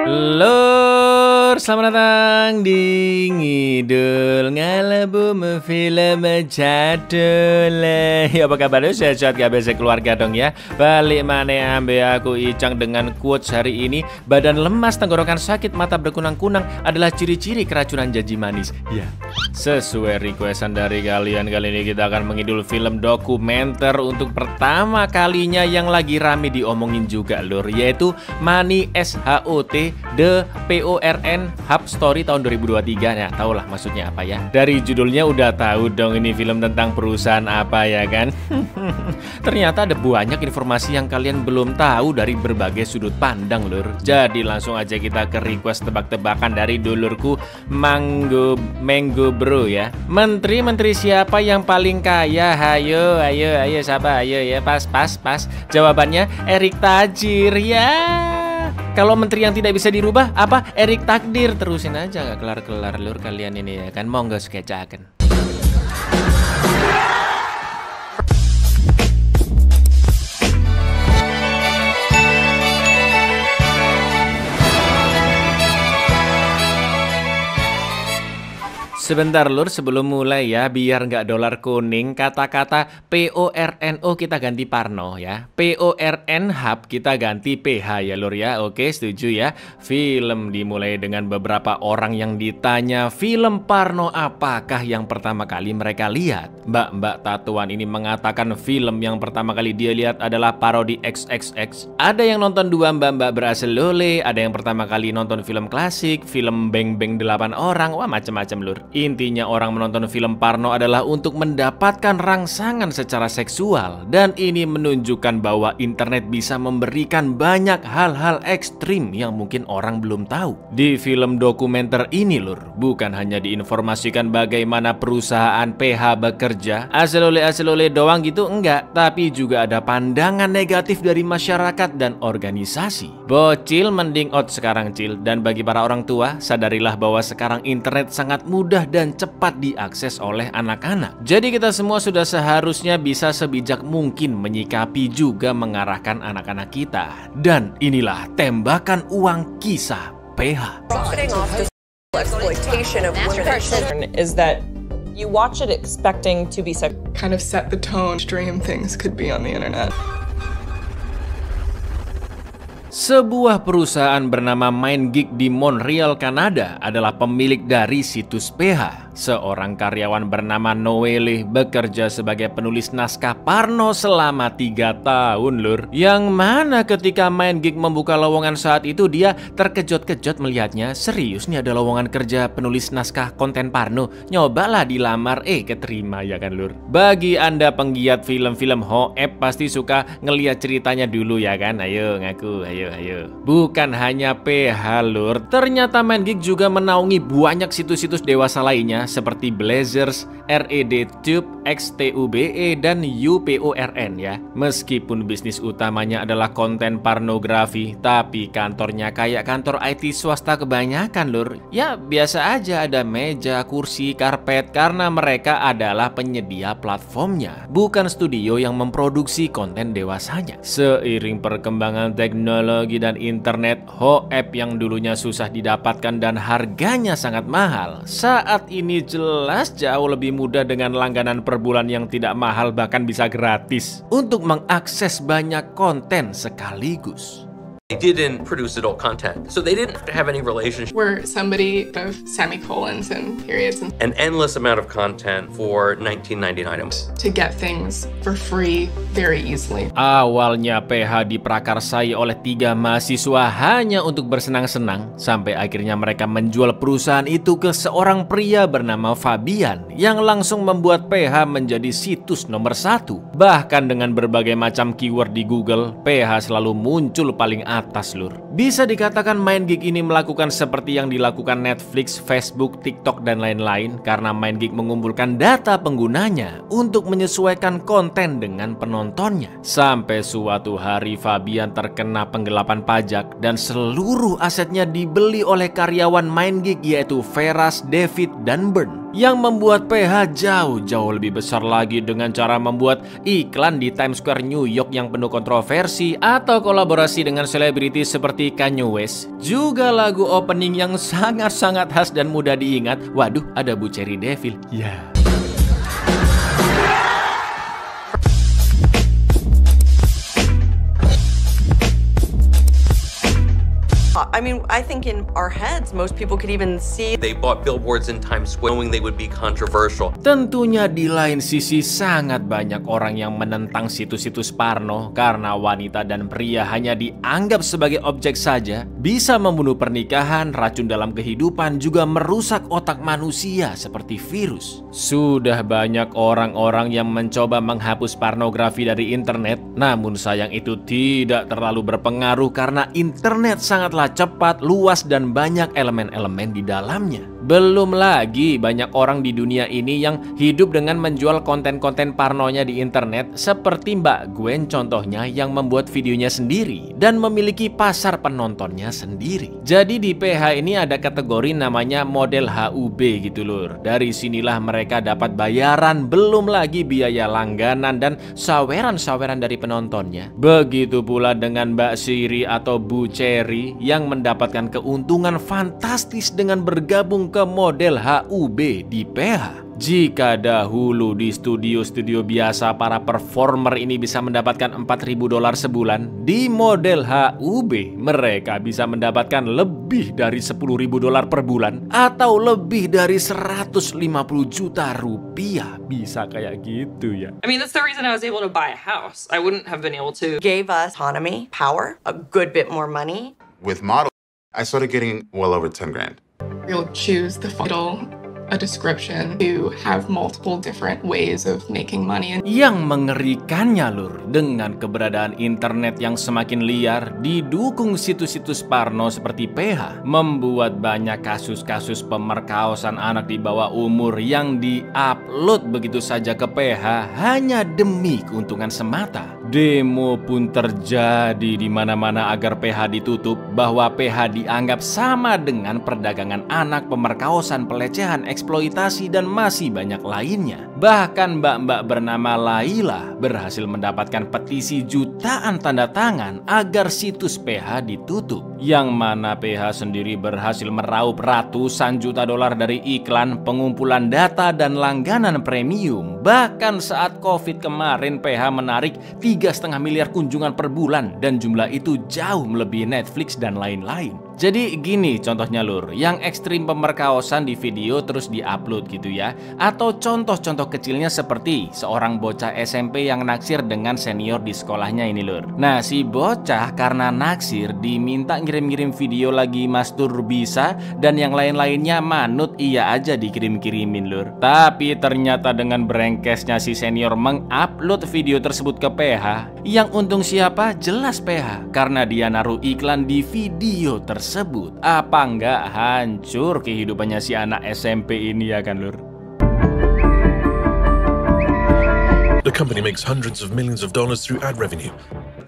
Lur, selamat datang di Ngidul Ngalabu Film Jadul. Ya, apa kabar? Sehat-sehat gak biasa keluarga dong ya. Balik mana ambe aku Icang dengan quotes hari ini. Badan lemas, tenggorokan sakit, mata berkunang-kunang adalah ciri-ciri keracunan janji manis. Ya, sesuai requestan dari kalian, kali ini kita akan mengidul film dokumenter untuk pertama kalinya yang lagi rame diomongin juga lur, yaitu Money SHOT The PORN Hub Story tahun 2023. Ya, tau lah maksudnya apa ya. Dari judulnya udah tahu dong ini film tentang perusahaan apa ya kan. Ternyata ada banyak informasi yang kalian belum tahu dari berbagai sudut pandang lur. Jadi langsung aja kita ke request tebak-tebakan dari dulurku Mango Bro ya. Menteri siapa yang paling kaya? Ayo siapa? Ayo ya, pas. Jawabannya Erik Thachir ya. Kalau menteri yang tidak bisa dirubah apa? Erik Takdir. Terusin aja gak kelar-kelar lur kalian ini ya kan. Monggo skecaken. Sebentar lur, sebelum mulai ya, biar nggak dolar kuning, kata-kata PORNO kita ganti Parno ya. PORN Hub kita ganti PH ya lur ya. Oke, setuju ya. Film dimulai dengan beberapa orang yang ditanya film Parno apakah yang pertama kali mereka lihat. Mbak tatuan ini mengatakan film yang pertama kali dia lihat adalah parodi XXX. Ada yang nonton dua mbak berhasil lole, ada yang pertama kali nonton film klasik, film Beng Beng 8 orang, wah macem-macem lur. Intinya orang menonton film Parno adalah untuk mendapatkan rangsangan secara seksual. Dan ini menunjukkan bahwa internet bisa memberikan banyak hal-hal ekstrim yang mungkin orang belum tahu. Di film dokumenter ini lur, bukan hanya diinformasikan bagaimana perusahaan PH bekerja, asal oleh doang gitu enggak, tapi juga ada pandangan negatif dari masyarakat dan organisasi. Bocil mending out sekarang cil, dan bagi para orang tua, sadarilah bahwa sekarang internet sangat mudah dan cepat diakses oleh anak-anak. Jadi kita semua sudah seharusnya bisa sebijak mungkin menyikapi juga mengarahkan anak-anak kita. Dan inilah tembakan uang kisah PH. Exploitation of women is that you watch it expecting to be kind of set the tone. Extreme things could be on the internet. Sebuah perusahaan bernama MindGeek di Montreal, Kanada adalah pemilik dari situs PH. Seorang karyawan bernama Noelle bekerja sebagai penulis naskah Parno selama 3 tahun lur. Yang mana ketika MindGeek membuka lowongan saat itu dia terkejut-kejut melihatnya. Serius nih ada lowongan kerja penulis naskah konten Parno. Nyobalah dilamar, keterima ya kan lur. Bagi anda penggiat film-film hoep pasti suka ngeliat ceritanya dulu ya kan. Ayo ngaku, ayo. Bukan hanya PH lur, ternyata MindGeek juga menaungi banyak situs-situs dewasa lainnya seperti Blazers, REDTube, XTUBE, dan UPORN ya. Meskipun bisnis utamanya adalah konten pornografi, tapi kantornya kayak kantor IT swasta kebanyakan lur. Ya biasa aja, ada meja, kursi, karpet, karena mereka adalah penyedia platformnya, bukan studio yang memproduksi konten dewasanya. Seiring perkembangan teknologi dan internet, hoep yang dulunya susah didapatkan dan harganya sangat mahal, saat ini jelas jauh lebih mudah dengan langganan per bulan yang tidak mahal, bahkan bisa gratis untuk mengakses banyak konten sekaligus. They didn't produce adult content, so they didn't have any relationship. Where somebody of semicolons and periods and An endless amount of content for 19.99 items. to get things for free very easily. Awalnya PH diprakarsai oleh 3 mahasiswa hanya untuk bersenang-senang, sampai akhirnya mereka menjual perusahaan itu ke seorang pria bernama Fabian yang langsung membuat PH menjadi situs nomor 1. Bahkan dengan berbagai macam keyword di Google, PH selalu muncul paling atas lur. Bisa dikatakan MindGeek ini melakukan seperti yang dilakukan Netflix, Facebook, TikTok, dan lain-lain, karena MindGeek mengumpulkan data penggunanya untuk menyesuaikan konten dengan penontonnya. Sampai suatu hari Fabian terkena penggelapan pajak dan seluruh asetnya dibeli oleh karyawan MindGeek, yaitu Veras, David, dan Bern. yang membuat PH jauh-jauh lebih besar lagi dengan cara membuat iklan di Times Square New York yang penuh kontroversi atau kolaborasi dengan selebriti seperti Kanye West. Juga lagu opening yang sangat-sangat khas dan mudah diingat. Waduh, ada Bu Cherry Devil. Ya. I mean, I think in our heads, most people could even see. They bought billboards in Times Square knowing they would be controversial. Tentunya di lain sisi sangat banyak orang yang menentang situs-situs porno karena wanita dan pria hanya dianggap sebagai objek saja, bisa membunuh pernikahan, racun dalam kehidupan, juga merusak otak manusia seperti virus. Sudah banyak orang-orang yang mencoba menghapus pornografi dari internet, namun sayang itu tidak terlalu berpengaruh karena internet sangatlah cepat, luas, dan banyak elemen-elemen di dalamnya. Belum lagi banyak orang di dunia ini yang hidup dengan menjual konten-konten pornonya di internet, seperti Mbak Gwen contohnya yang membuat videonya sendiri dan memiliki pasar penontonnya sendiri. Jadi di PH ini ada kategori namanya model HUB gitu lur. Dari sinilah mereka dapat bayaran, belum lagi biaya langganan dan saweran-saweran dari penontonnya. Begitu pula dengan Mbak Siri atau Bu Cherry yang mendapatkan keuntungan fantastis dengan bergabung ke model HUB di PH. Jika dahulu di studio-studio biasa para performer ini bisa mendapatkan $4.000 sebulan, di model HUB mereka bisa mendapatkan lebih dari $10.000 per bulan atau lebih dari 150 juta rupiah. Bisa kayak gitu ya. I mean, that's the reason I was able to buy a house. I wouldn't have been able to. Gave us autonomy, power, a good bit more money. With model, I started getting well over 10 grand. You'll choose the title, a description to have multiple different ways of making money. Yang mengerikannya lur, dengan keberadaan internet yang semakin liar didukung situs-situs porno seperti PH, membuat banyak kasus-kasus pemerkosaan anak di bawah umur yang diupload begitu saja ke PH hanya demi keuntungan semata. Demo pun terjadi di mana-mana agar PH ditutup, bahwa PH dianggap sama dengan perdagangan anak, pemerkosaan, pelecehan, eksploitasi, dan masih banyak lainnya. Bahkan mbak-mbak bernama Laila berhasil mendapatkan petisi jutaan tanda tangan agar situs PH ditutup. Yang mana PH sendiri berhasil meraup ratusan juta dolar dari iklan, pengumpulan data, dan langganan premium. Bahkan saat COVID kemarin PH menarik 3,5 miliar kunjungan per bulan, dan jumlah itu jauh melebihi Netflix dan lain-lain. Jadi gini contohnya lur, yang ekstrim pemerkosaan di video terus diupload gitu ya. Atau contoh-contoh kecilnya seperti seorang bocah SMP yang naksir dengan senior di sekolahnya ini lur. Nah si bocah karena naksir diminta ngirim-ngirim video lagi mastur bisa, dan yang lain-lainnya manut iya aja dikirim-kirimin lur. Tapi ternyata dengan brengkesnya si senior mengupload video tersebut ke PH, yang untung siapa? Jelas PH, karena dia naruh iklan di video tersebut. Apa nggak hancur kehidupannya si anak SMP ini ya kan lur? The company makes hundreds of millions of dollars through ad revenue.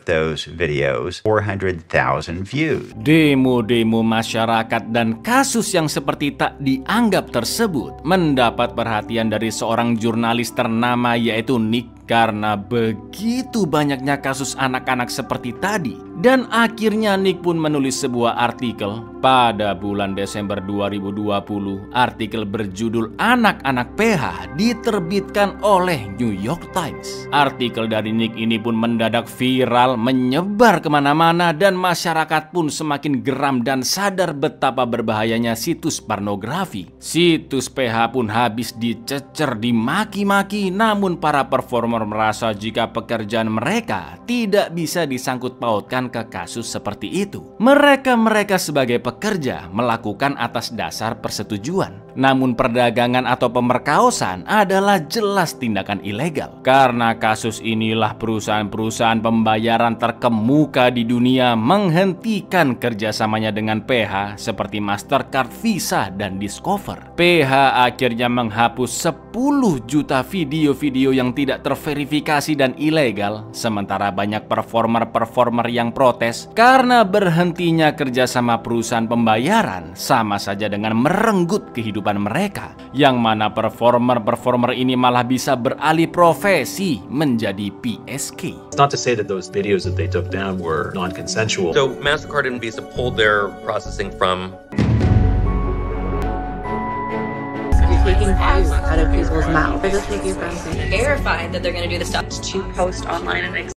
Those videos, 400,000 views. Demo-demo masyarakat dan kasus yang seperti tak dianggap tersebut mendapat perhatian dari seorang jurnalis ternama yaitu Nick, karena begitu banyaknya kasus anak-anak seperti tadi. Dan akhirnya Nick pun menulis sebuah artikel pada bulan Desember 2020. Artikel berjudul "Anak-anak PH" diterbitkan oleh New York Times. Artikel dari Nick ini pun mendadak viral, menyebar kemana-mana, dan masyarakat pun semakin geram dan sadar betapa berbahayanya situs pornografi. Situs PH pun habis dicecer, dimaki-maki, namun para performer merasa jika pekerjaan mereka tidak bisa disangkut pautkan ke kasus seperti itu. Mereka sebagai pekerja melakukan atas dasar persetujuan. Namun perdagangan atau pemerkosaan adalah jelas tindakan ilegal. Karena kasus inilah perusahaan-perusahaan pembayaran terkemuka di dunia menghentikan kerjasamanya dengan PH seperti Mastercard, Visa, dan Discover. PH akhirnya menghapus 10 juta video-video yang tidak terverifikasi dan ilegal, sementara banyak performer-performer yang protes karena berhentinya kerjasama perusahaan pembayaran sama saja dengan merenggut kehidupan kehidupan mereka, yang mana performer ini malah bisa beralih profesi menjadi PSK. It's not to say that those videos that they took down were non-consensual. So MasterCard and Visa pulled their processing from taking food out of people's mouths. They're just making friends and Terrified that they're going to do the stuff. to post online and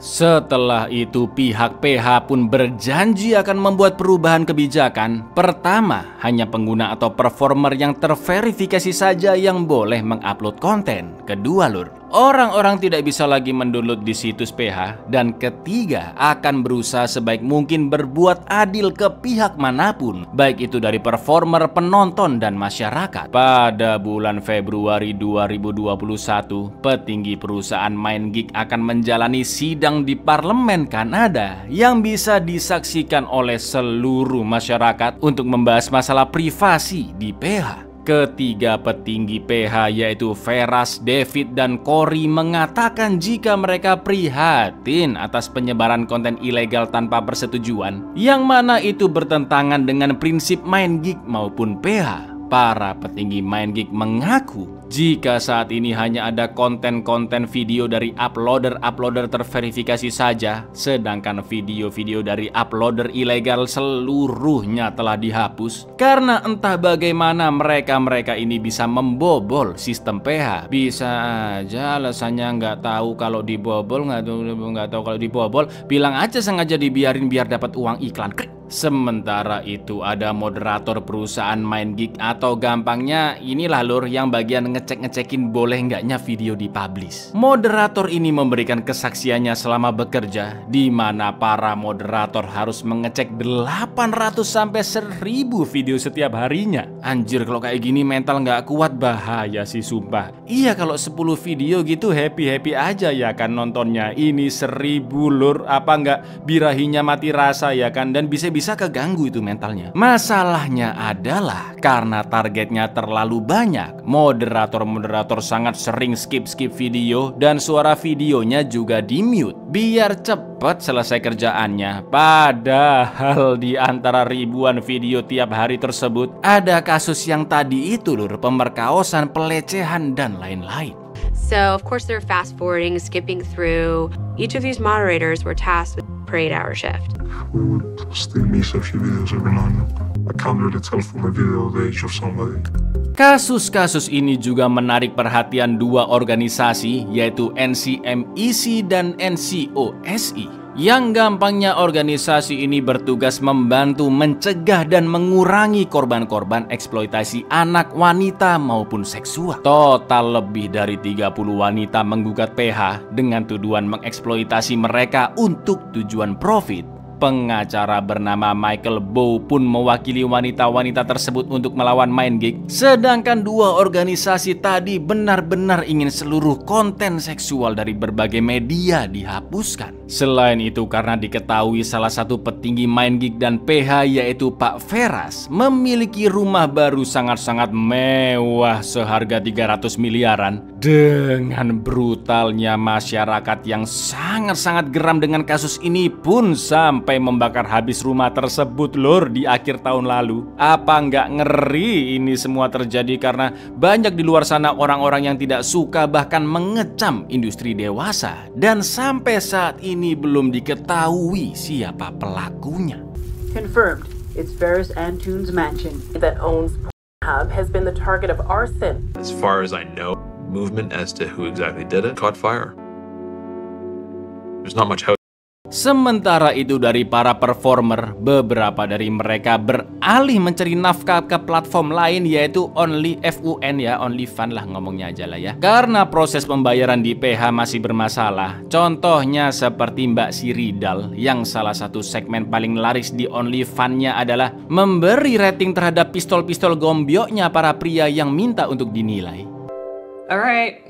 Setelah itu pihak PH pun berjanji akan membuat perubahan kebijakan. Pertama, hanya pengguna atau performer yang terverifikasi saja yang boleh mengupload konten. Kedua, orang-orang tidak bisa lagi mendownload di situs PH. Dan ketiga, akan berusaha sebaik mungkin berbuat adil ke pihak manapun, baik itu dari performer, penonton, dan masyarakat. Pada bulan Februari 2021, petinggi perusahaan MindGeek akan menjalani sidang di Parlemen Kanada yang bisa disaksikan oleh seluruh masyarakat untuk membahas masalah privasi di PH. Ketiga petinggi PH yaitu Veras, David, dan Corey mengatakan jika mereka prihatin atas penyebaran konten ilegal tanpa persetujuan, yang mana itu bertentangan dengan prinsip MindGeek maupun PH. Para petinggi MindGeek mengaku jika saat ini hanya ada konten-konten video dari uploader terverifikasi saja, sedangkan video-video dari uploader ilegal seluruhnya telah dihapus karena entah bagaimana mereka ini bisa membobol sistem PH. Bisa aja alasannya nggak tahu kalau dibobol, nggak tahu kalau dibobol, bilang aja sengaja dibiarin biar dapat uang iklan. Sementara itu ada moderator perusahaan MindGeek atau gampangnya inilah yang bagian ngecek-ngecekin boleh nggaknya video dipublish. Moderator ini memberikan kesaksiannya selama bekerja, di mana para moderator harus mengecek 800 sampai 1000 video setiap harinya. Anjir, kalau kayak gini mental nggak kuat, bahaya sih sumpah. Iya, kalau 10 video gitu happy-happy aja ya kan nontonnya. Ini 1000 apa nggak birahinya mati rasa ya kan, dan bisa keganggu itu mentalnya. Masalahnya adalah karena targetnya terlalu banyak, moderator sangat sering skip video dan suara videonya juga di-mute biar cepat selesai kerjaannya. Padahal di antara ribuan video tiap hari tersebut ada kasus yang tadi itu pemerkosaan, pelecehan, dan lain-lain. So, of course, they're fast forwarding, skipping through. Each of these moderators were tasked with a 8-hour shift. We would still miss a few videos every now and then. I can't really tell from a video the age of somebody. Kasus-kasus ini juga menarik perhatian dua organisasi, yaitu NCMEC dan NCOSE. Yang gampangnya organisasi ini bertugas membantu mencegah dan mengurangi korban-korban eksploitasi anak, wanita maupun seksual. Total lebih dari 30 wanita menggugat PH dengan tuduhan mengeksploitasi mereka untuk tujuan profit. Pengacara bernama Michael Bow pun mewakili wanita-wanita tersebut untuk melawan MindGeek. Sedangkan dua organisasi tadi benar-benar ingin seluruh konten seksual dari berbagai media dihapuskan. Selain itu, karena diketahui salah satu petinggi MindGeek dan PH yaitu Pak Veras memiliki rumah baru sangat-sangat mewah seharga 300 miliaran. Dengan brutalnya masyarakat yang sangat-sangat geram dengan kasus ini pun sampai membakar habis rumah tersebut di akhir tahun lalu. Apa nggak ngeri ini semua terjadi karena banyak di luar sana orang-orang yang tidak suka bahkan mengecam industri dewasa, dan sampai saat ini belum diketahui siapa pelakunya. Confirmed, it's Ferris Antoon's mansion that owns Pornhub has been the target of arson. As far as I know, movement as to who exactly did it caught fire. There's not much house. Sementara itu dari para performer, beberapa dari mereka beralih mencari nafkah ke platform lain yaitu OnlyFUN ya, OnlyFans lah ngomongnya aja lah ya. Karena proses pembayaran di PH masih bermasalah. Contohnya seperti Mbak Siridal yang salah satu segmen paling laris di OnlyFans-nya adalah memberi rating terhadap pistol-pistol gombyoknya para pria yang minta untuk dinilai. Alright,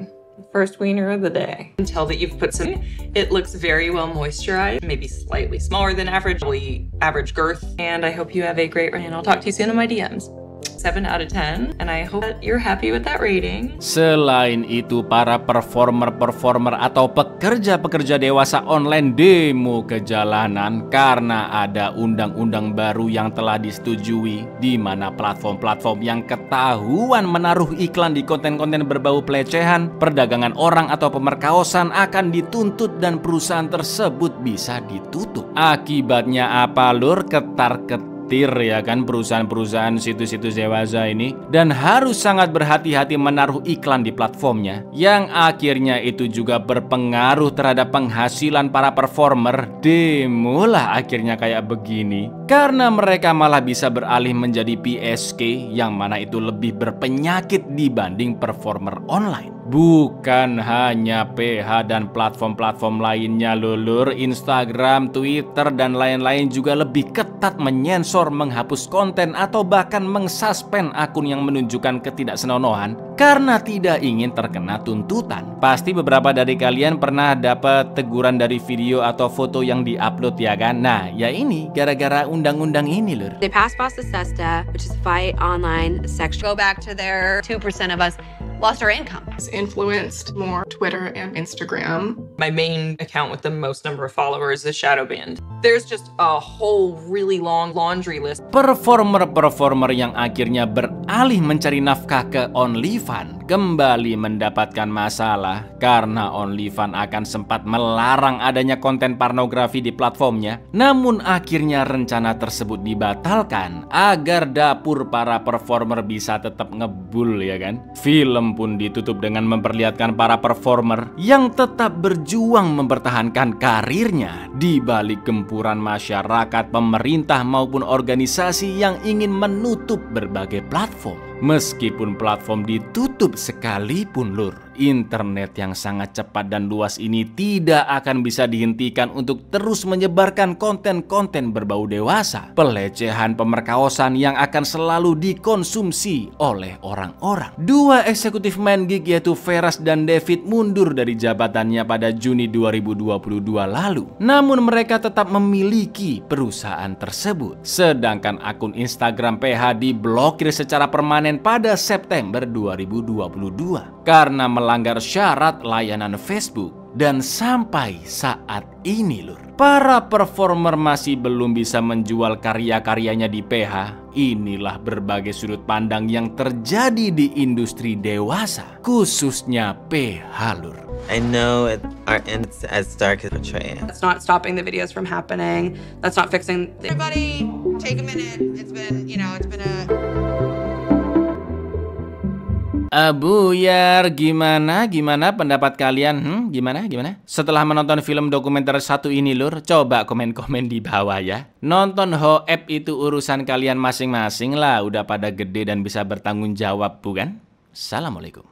first wiener of the day. Until that you've put some, it looks very well moisturized, maybe slightly smaller than average girth. And I hope you have a great run, and I'll talk to you soon in my DMs. 7 out of 10, and I hope that you're happy with that rating. Selain itu, para performer atau pekerja-pekerja dewasa online demo ke jalanan karena ada undang-undang baru yang telah disetujui, di mana platform-platform yang ketahuan menaruh iklan di konten-konten berbau pelecehan, perdagangan orang atau pemerkosaan akan dituntut dan perusahaan tersebut bisa ditutup. Akibatnya apa, Lur? Ketar-ketir ya kan perusahaan-perusahaan situs-situs dewasa ini, dan harus sangat berhati-hati menaruh iklan di platformnya, yang akhirnya itu juga berpengaruh terhadap penghasilan para performer demo lah akhirnya kayak begini, karena mereka malah bisa beralih menjadi PSK yang mana itu lebih berpenyakit dibanding performer online. Bukan hanya PH dan platform-platform lainnya, Lulur, Instagram, Twitter, dan lain-lain juga lebih ketat menyensor, menghapus konten, atau bahkan mengsuspend akun yang menunjukkan ketidaksenonohan karena tidak ingin terkena tuntutan. Pasti beberapa dari kalian pernah dapat teguran dari video atau foto yang diupload ya kan? Nah, ya ini gara-gara undang-undang ini, Lur. They passed SESTA, which is Fight Online Sex. Go back to their 2% of us lost our income. It's influenced more Twitter and Instagram. My main account with the most number of followers is Shadow Band. There's just a whole really long laundry list. Performer yang akhirnya beralih mencari nafkah ke OnlyFans kembali mendapatkan masalah karena OnlyFans akan sempat melarang adanya konten pornografi di platformnya. Namun akhirnya rencana tersebut dibatalkan agar dapur para performer bisa tetap ngebul ya kan. Film pun ditutup dengan memperlihatkan para performer yang tetap berjuang mempertahankan karirnya di balik gempuran masyarakat, pemerintah maupun organisasi yang ingin menutup berbagai platform. Meskipun platform ditutup sekalipun, Lur, internet yang sangat cepat dan luas ini tidak akan bisa dihentikan untuk terus menyebarkan konten-konten berbau dewasa, pelecehan, pemerkosaan yang akan selalu dikonsumsi oleh orang-orang. Dua eksekutif MindGeek yaitu Feras dan David mundur dari jabatannya pada Juni 2022 lalu. Namun mereka tetap memiliki perusahaan tersebut. Sedangkan akun Instagram PH diblokir secara permanen pada September 2022 karena melanggar syarat layanan Facebook. Dan sampai saat ini, Lur, para performer masih belum bisa menjual karya-karyanya di PH. Inilah berbagai sudut pandang yang terjadi di industri dewasa, khususnya PH, Lur. I know our end is as dark as portrayed. That's not stopping the videos from happening. That's not fixing. Everybody, take a minute. It's been a... Buyar, gimana pendapat kalian? Gimana? Setelah menonton film dokumenter satu ini, Lur, coba komen-komen di bawah ya. Nonton Hoep itu urusan kalian masing-masing lah, udah pada gede dan bisa bertanggung jawab, bukan? Assalamualaikum.